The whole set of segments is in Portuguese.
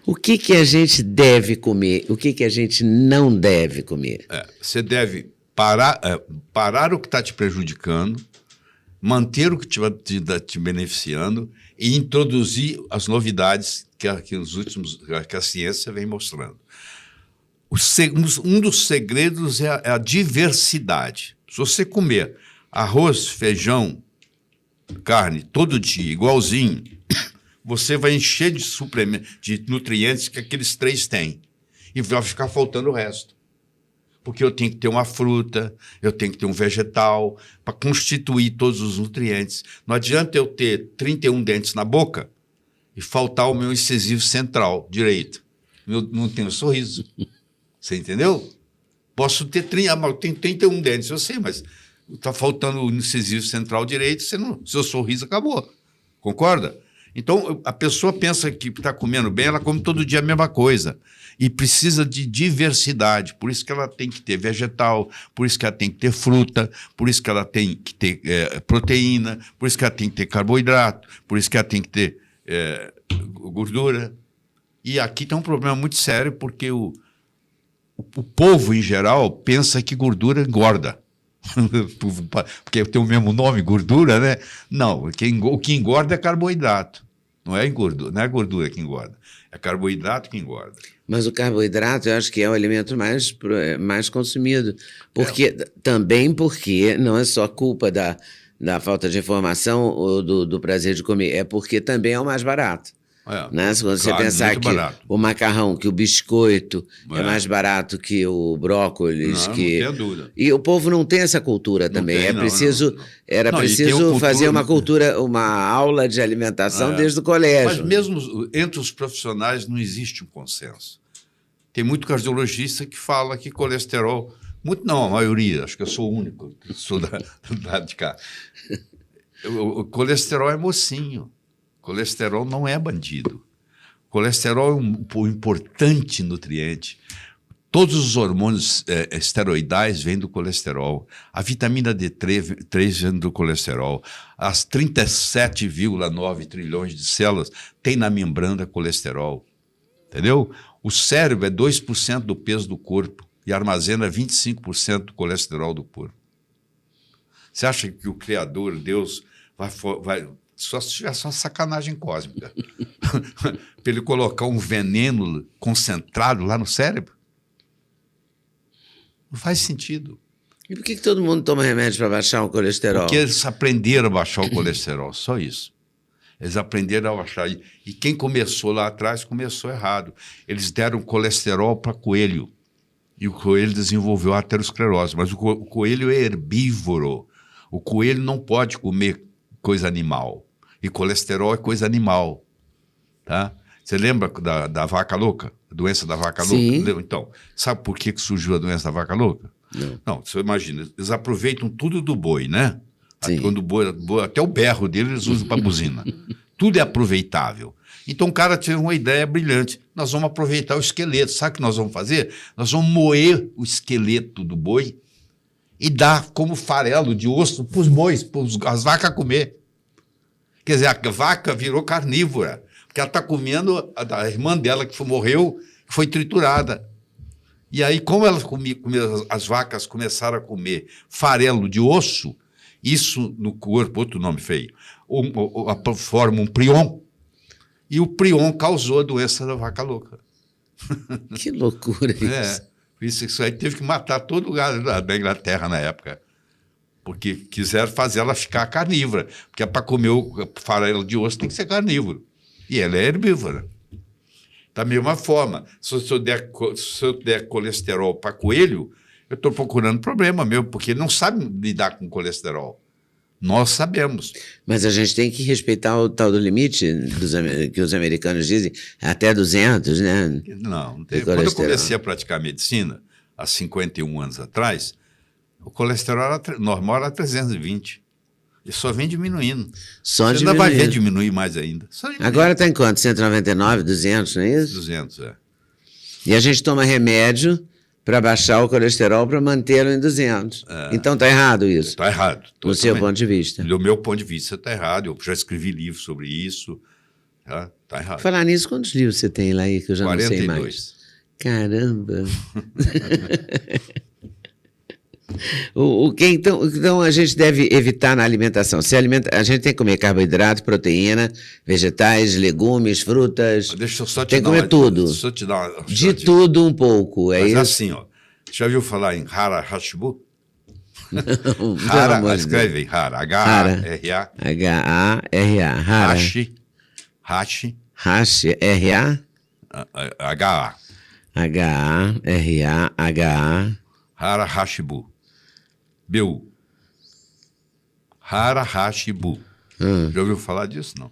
O que que a gente deve comer? O que que a gente não deve comer? Você deve parar o que está te prejudicando, manter o que está te beneficiando e introduzir as novidades que a ciência vem mostrando. Um dos segredos é a diversidade. Se você comer arroz, feijão, carne todo dia, igualzinho, você vai encher de nutrientes que aqueles 3 têm e vai ficar faltando o resto. Porque eu tenho que ter uma fruta, eu tenho que ter um vegetal para constituir todos os nutrientes. Não adianta eu ter 31 dentes na boca e faltar o meu incisivo central direito. Eu não tenho sorriso. Você entendeu? Posso ter 31 dentes, eu sei, mas está faltando o incisivo central direito, seu sorriso acabou. Concorda? Então, a pessoa pensa que está comendo bem, ela come todo dia a mesma coisa. E precisa de diversidade. Por isso que ela tem que ter vegetal, por isso que ela tem que ter fruta, por isso que ela tem que ter proteína, por isso que ela tem que ter carboidrato, por isso que ela tem que ter gordura. E aqui tem um problema muito sério, porque o povo, em geral, pensa que gordura engorda. Porque tem o mesmo nome, gordura, né? Não, o que engorda é carboidrato. Não é gordura que engorda. É carboidrato que engorda. Mas o carboidrato, eu acho que é o alimento mais consumido. Também porque não é só culpa da falta de informação ou do prazer de comer, é porque também é o mais barato. Né? Se você pensar que o macarrão, que o biscoito é mais barato que o brócolis. Não tem dúvida. E o povo não tem essa cultura também. Era preciso fazer uma aula de alimentação desde o colégio. Mas mesmo entre os profissionais não existe um consenso. Tem muito cardiologista que fala que colesterol... a maioria, acho que eu sou o único que sou do lado de cá. O colesterol é mocinho. Colesterol não é bandido. Colesterol é um importante nutriente. Todos os hormônios esteroidais vêm do colesterol. A vitamina D3 vem do colesterol. As 37,9 trilhões de células têm na membrana colesterol. Entendeu? O cérebro é 2% do peso do corpo e armazena 25% do colesterol do corpo. Você acha que o Criador, Deus, vai só se tivesse uma sacanagem cósmica para ele colocar um veneno concentrado lá no cérebro? Não faz sentido. E por que todo mundo toma remédio para baixar o colesterol? Porque eles aprenderam a baixar o colesterol, só isso. Eles aprenderam a baixar. E quem começou lá atrás começou errado. Eles deram colesterol para coelho. E o coelho desenvolveu a aterosclerose. Mas o coelho é herbívoro. O coelho não pode comer coisa animal. E colesterol é coisa animal. Tá? Você lembra da vaca louca? A doença da vaca Sim. louca? Então, sabe por que surgiu a doença da vaca louca? Não, você imagina, eles aproveitam tudo do boi, né? Quando o boi, até o berro dele eles usam para buzina. Tudo é aproveitável. Então o cara teve uma ideia brilhante. Nós vamos aproveitar o esqueleto. Sabe o que nós vamos fazer? Nós vamos moer o esqueleto do boi e dar como farelo de osso para os bois, para as vacas comer. Quer dizer, a vaca virou carnívora, porque ela está comendo a irmã dela que morreu, que foi triturada. E aí, como as vacas começaram a comer farelo de osso, isso no corpo, outro nome feio, forma um prion, e o prion causou a doença da vaca louca. Que loucura isso. Isso aí teve que matar todo lugar da Inglaterra na época. Porque quiseram fazer ela ficar carnívora. Porque para comer o farelo de osso tem que ser carnívoro. E ela é herbívora. Da mesma forma, se eu der colesterol para coelho, eu estou procurando problema meu, porque ele não sabe lidar com colesterol. Nós sabemos. Mas a gente tem que respeitar o tal do limite que os americanos dizem, até 200, né? Não tem. Quando eu comecei a praticar medicina, há 51 anos atrás, o colesterol normal era 320. E só vem diminuindo. Você ainda vai ver diminuir mais ainda. Agora está em quanto? 199, 200, não é isso? 200, é. E a gente toma remédio para baixar o colesterol para mantê-lo em 200. Então está errado isso? Está errado. Do seu ponto de vista? Do meu ponto de vista está errado. Eu já escrevi livro sobre isso. Tá errado. Falar nisso, quantos livros você tem lá aí que eu já 42. não sei mais? Caramba! Então a gente deve evitar na alimentação. A gente tem que comer carboidrato, proteína, vegetais, legumes, frutas. Deixa eu só te tem que dar comer tudo. Deixa eu te dar uma de tudo um pouco, é Mas isso? assim, ó. Já viu falar em Hara Hashibu? Não, Hara, escreve aí, Hara. H-A-R-A. H-A-R-A. Hara. Hashi. R-A. H-A. H-A-R-A-H-A. Hara Hashibu. B-U. Hara Hashibu. Já ouviu falar disso? Não.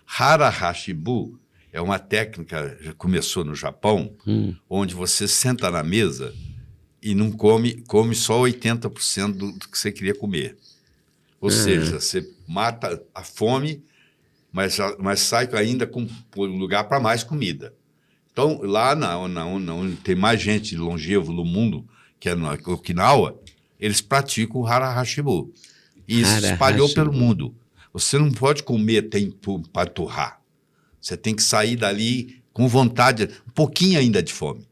Hara Hashibu é uma técnica, já começou no Japão, onde você senta na mesa e não come só 80% do que você queria comer. Ou seja, você mata a fome, mas sai ainda com lugar para mais comida. Então, lá onde tem mais gente longevo no mundo, que é na Okinawa, eles praticam o Hara Hashibu. E isso se espalhou pelo mundo. Você não pode comer para torrar. Você tem que sair dali com vontade, um pouquinho ainda de fome.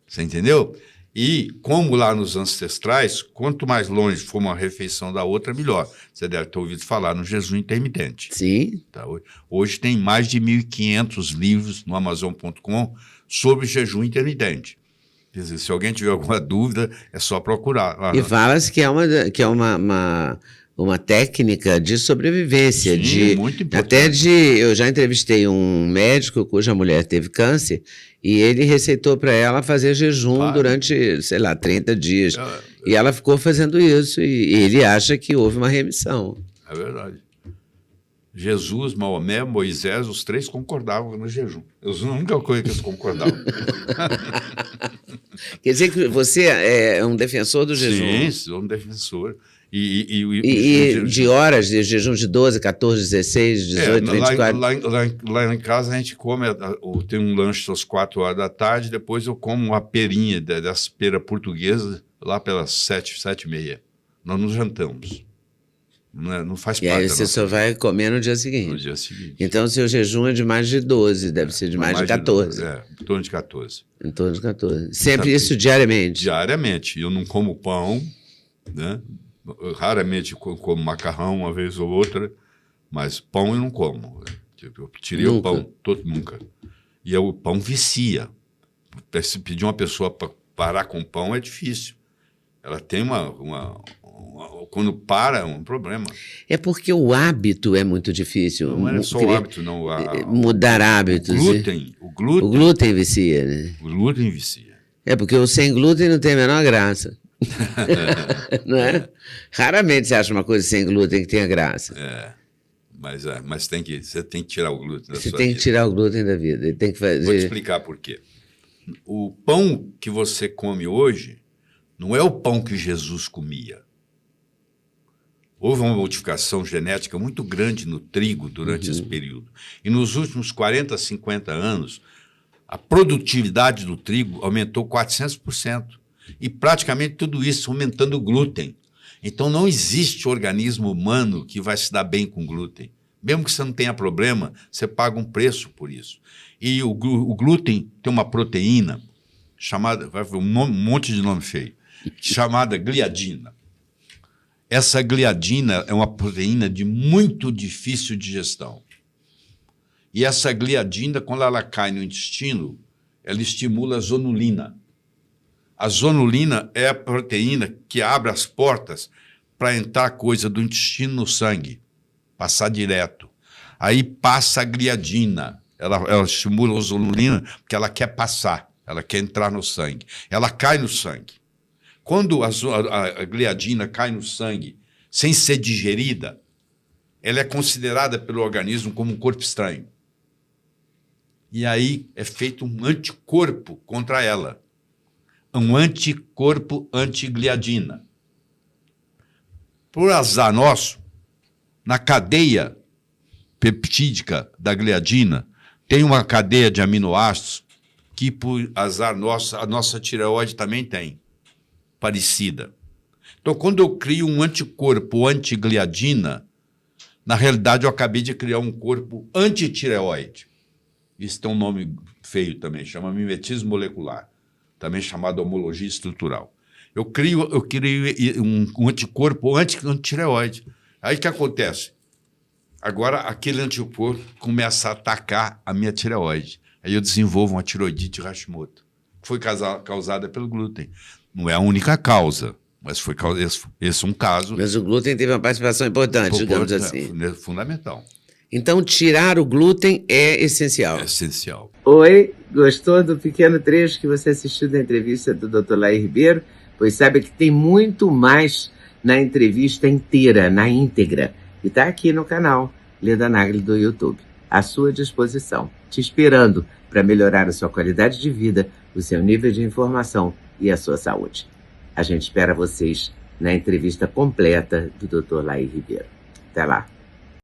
Você entendeu? E como lá nos ancestrais, quanto mais longe for uma refeição da outra, melhor. Você deve ter ouvido falar no jejum intermitente. Sim. Tá? Hoje tem mais de 1.500 livros no Amazon.com sobre jejum intermitente. Quer dizer, se alguém tiver alguma dúvida, é só procurar. E fala-se que é uma técnica de sobrevivência. Sim, muito importante. Eu já entrevistei um médico cuja mulher teve câncer e ele receitou para ela fazer jejum durante, sei lá, 30 dias. E ela ficou fazendo isso e ele acha que houve uma remissão. É verdade. Jesus, Maomé, Moisés, os três concordavam no jejum. A única coisa que eles concordavam. Quer dizer que você é um defensor do jejum? Sim, sou um defensor. De horas de jejum de 12, 14, 16, 18, 24? Lá em casa a gente come, tem um lanche às 4 horas da tarde, depois eu como uma perinha dessa pera portuguesa lá pelas 7, 7h30. Nós nos jantamos. Não faz parte. E aí você só vai comer no dia seguinte. No dia seguinte. Então o seu jejum é de mais de 12, deve ser de mais de 14. Em torno de 14. Em torno de 14. Sempre isso diariamente? Diariamente. Eu não como pão, né? Eu raramente como macarrão uma vez ou outra, mas pão eu não como. Eu tirei o pão, nunca. E o pão vicia. Se pedir uma pessoa para parar com pão é difícil. Ela tem quando para, é um problema. É porque o hábito é muito difícil. Não é só o hábito, não. Mudar hábitos. O glúten vicia, né? O glúten vicia. É porque o sem glúten não tem a menor graça. Não é? Raramente você acha uma coisa sem glúten que tenha graça. Mas você tem que tirar o glúten da sua vida. Você tem que tirar o glúten da vida. Ele tem que fazer... Vou te explicar por quê. O pão que você come hoje não é o pão que Jesus comia. Houve uma modificação genética muito grande no trigo durante esse período. E nos últimos 40, 50 anos, a produtividade do trigo aumentou 400%. E praticamente tudo isso aumentando o glúten. Então não existe organismo humano que vai se dar bem com glúten. Mesmo que você não tenha problema, você paga um preço por isso. E o glúten tem uma proteína chamada, vai ver um monte de nome feio, chamada gliadina. Essa gliadina é uma proteína de muito difícil digestão. E essa gliadina, quando ela cai no intestino, ela estimula a zonulina. A zonulina é a proteína que abre as portas para entrar coisa do intestino no sangue, passar direto. Aí passa a gliadina. Ela estimula a zonulina porque ela quer passar, ela quer entrar no sangue. Ela cai no sangue. Quando a gliadina cai no sangue sem ser digerida, ela é considerada pelo organismo como um corpo estranho. E aí é feito um anticorpo contra ela. Um anticorpo antigliadina. Por azar nosso, na cadeia peptídica da gliadina, tem uma cadeia de aminoácidos que, por azar nosso, a nossa tireoide também tem, parecida. Então, quando eu crio um anticorpo antigliadina, Na realidade, eu acabei de criar um corpo antitireoide. Isso tem um nome feio também, chama mimetismo molecular, também chamado homologia estrutural. Eu crio um anticorpo antitireoide. Aí o que acontece? Agora, aquele anticorpo começa a atacar a minha tireoide. Aí eu desenvolvo uma tiroidite Hashimoto, que foi causada pelo glúten. Não é a única causa, mas esse é um caso. Mas o glúten teve uma participação importante, digamos assim. É fundamental. Então, tirar o glúten é essencial. É essencial. Oi, gostou do pequeno trecho que você assistiu da entrevista do Dr. Laí Ribeiro? Pois saiba que tem muito mais na entrevista inteira, na íntegra. E está aqui no canal Leda Nagli do YouTube, à sua disposição, te esperando para melhorar a sua qualidade de vida, o seu nível de informação e a sua saúde. A gente espera vocês na entrevista completa do Dr. Laí Ribeiro. Até lá.